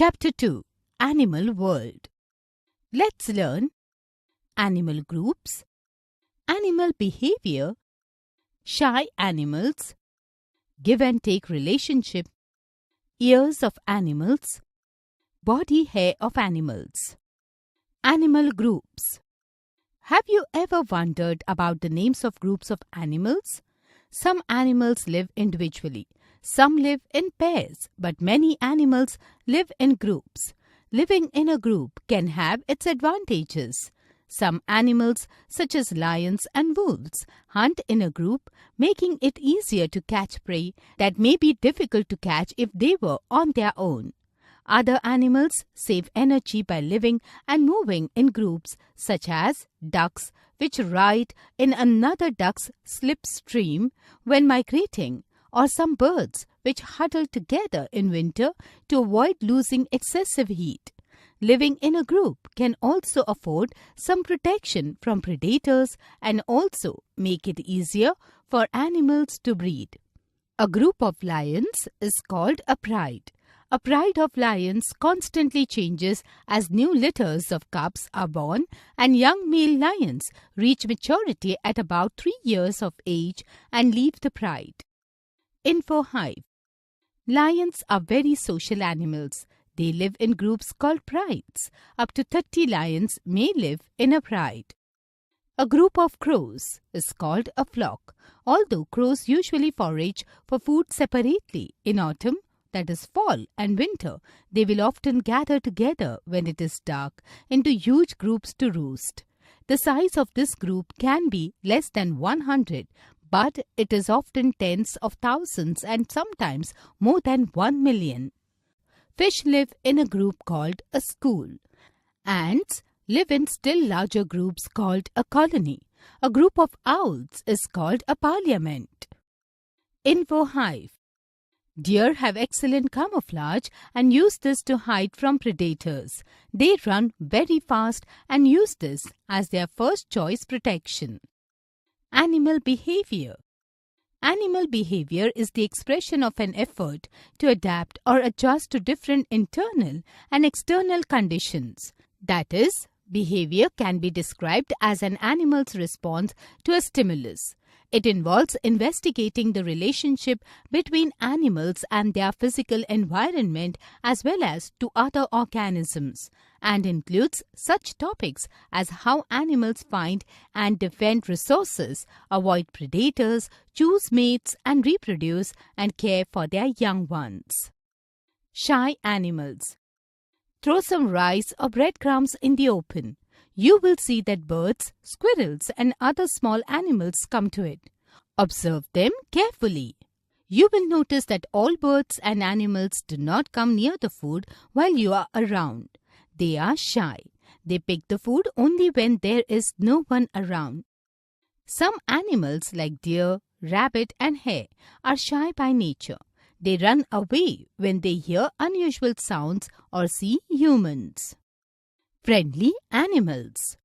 Chapter 2 Animal World. Let's learn animal groups, animal behavior, shy animals, give and take relationship, ears of animals, body hair of animals. Animal groups. Have you ever wondered about the names of groups of animals? Some animals live individually. Some live in pairs, but many animals live in groups. Living in a group can have its advantages. Some animals, such as lions and wolves, hunt in a group, making it easier to catch prey that may be difficult to catch if they were on their own. Other animals save energy by living and moving in groups, such as ducks, which ride in another duck's slipstream when migrating, or some birds which huddle together in winter to avoid losing excessive heat. Living in a group can also afford some protection from predators and also make it easier for animals to breed. A group of lions is called a pride. A pride of lions constantly changes as new litters of cubs are born and young male lions reach maturity at about 3 years of age and leave the pride. Info hive. Lions are very social animals. They live in groups called prides. Up to 30 lions may live in a pride. A group of crows is called a flock. Although crows usually forage for food separately, in autumn, that is fall and winter, they will often gather together when it is dark into huge groups to roost. The size of this group can be less than 100, but it is often tens of thousands and sometimes more than 1 million. Fish live in a group called a school. Ants live in still larger groups called a colony. A group of owls is called a parliament. Info hive. Deer have excellent camouflage and use this to hide from predators. They run very fast and use this as their first choice protection. Animal behavior. Animal behavior is the expression of an effort to adapt or adjust to different internal and external conditions. That is, behavior can be described as an animal's response to a stimulus. It involves investigating the relationship between animals and their physical environment as well as to other organisms, and includes such topics as how animals find and defend resources, avoid predators, choose mates and reproduce, and care for their young ones. Shy animals. Throw some rice or breadcrumbs in the open. You will see that birds, squirrels, and other small animals come to it. Observe them carefully. You will notice that all birds and animals do not come near the food while you are around. They are shy. They pick the food only when there is no one around. Some animals like deer, rabbit, and hare are shy by nature. They run away when they hear unusual sounds or see humans. Friendly animals.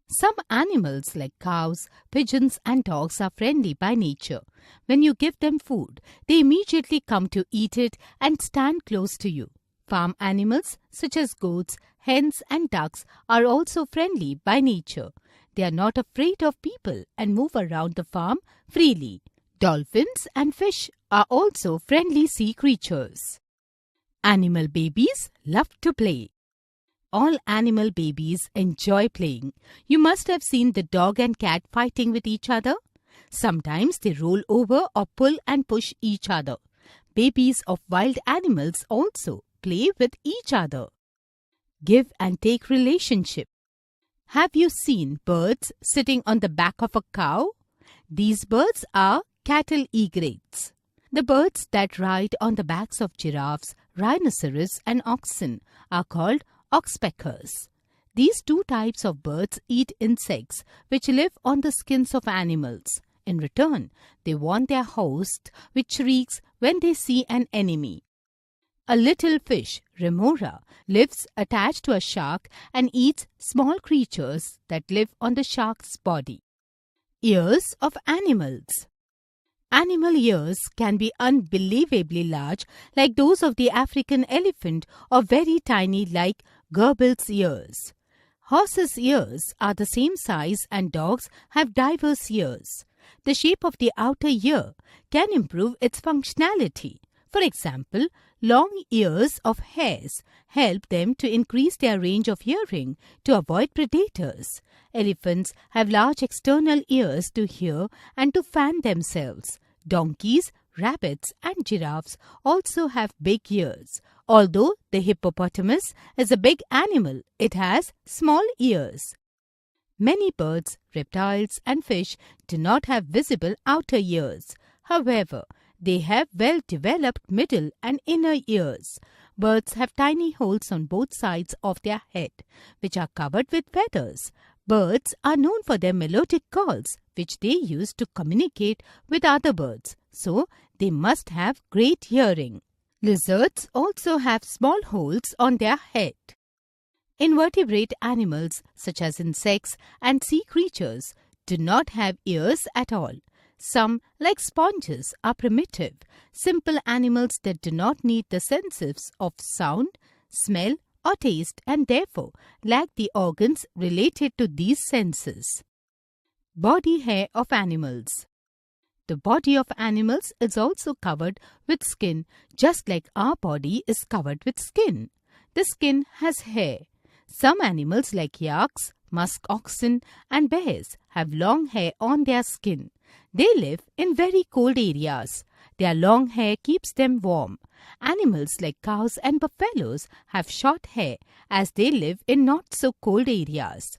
Some animals like cows, pigeons, and dogs are friendly by nature. When you give them food, they immediately come to eat it and stand close to you. Farm animals such as goats, hens, and ducks are also friendly by nature. They are not afraid of people and move around the farm freely. Dolphins and fish are also friendly sea creatures. Animal babies love to play. All animal babies enjoy playing. You must have seen the dog and cat fighting with each other. Sometimes they roll over or pull and push each other. Babies of wild animals also play with each other. Give and take relationship. Have you seen birds sitting on the back of a cow? These birds are cattle egrets. The birds that ride on the backs of giraffes, rhinoceros, and oxen are called oxpeckers. These two types of birds eat insects which live on the skins of animals. In return, they warn their host, which shrieks when they see an enemy. A little fish, remora, lives attached to a shark and eats small creatures that live on the shark's body. Ears of animals. Animal ears can be unbelievably large, like those of the African elephant, or very tiny, like gerbil's ears. Horses' ears are the same size and dogs have diverse ears. The shape of the outer ear can improve its functionality. For example, long ears of hares help them to increase their range of hearing to avoid predators. Elephants have large external ears to hear and to fan themselves. Donkeys, rabbits, and giraffes also have big ears. Although the hippopotamus is a big animal, it has small ears. Many birds, reptiles, and fish do not have visible outer ears. However, they have well-developed middle and inner ears. Birds have tiny holes on both sides of their head, which are covered with feathers. Birds are known for their melodic calls, which they use to communicate with other birds, so they must have great hearing. Lizards also have small holes on their head. Invertebrate animals, such as insects and sea creatures, do not have ears at all. Some, like sponges, are primitive, simple animals that do not need the senses of sound, smell, or taste and therefore lack the organs related to these senses. Body hair of animals. The body of animals is also covered with skin, just like our body is covered with skin. The skin has hair. Some animals like yaks, musk oxen, and bears have long hair on their skin. They live in very cold areas. Their long hair keeps them warm. Animals like cows and buffaloes have short hair as they live in not so cold areas.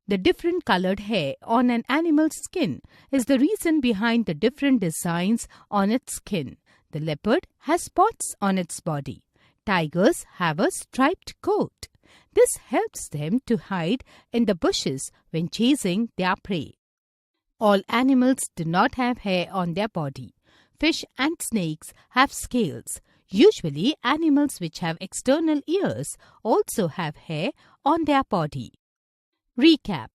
The different colored hair on an animal's skin is the reason behind the different designs on its skin. The leopard has spots on its body. Tigers have a striped coat. This helps them to hide in the bushes when chasing their prey. All animals do not have hair on their body. Fish and snakes have scales. Usually, animals which have external ears also have hair on their body. Recap.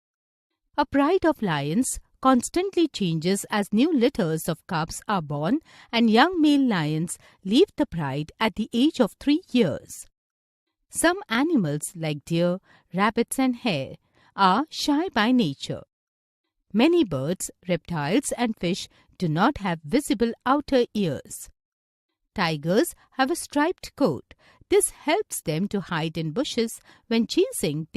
A pride of lions constantly changes as new litters of cubs are born and young male lions leave the pride at the age of 3 years. Some animals like deer, rabbits and hare are shy by nature. Many birds, reptiles and fish do not have visible outer ears. Tigers have a striped coat. This helps them to hide in bushes when chasing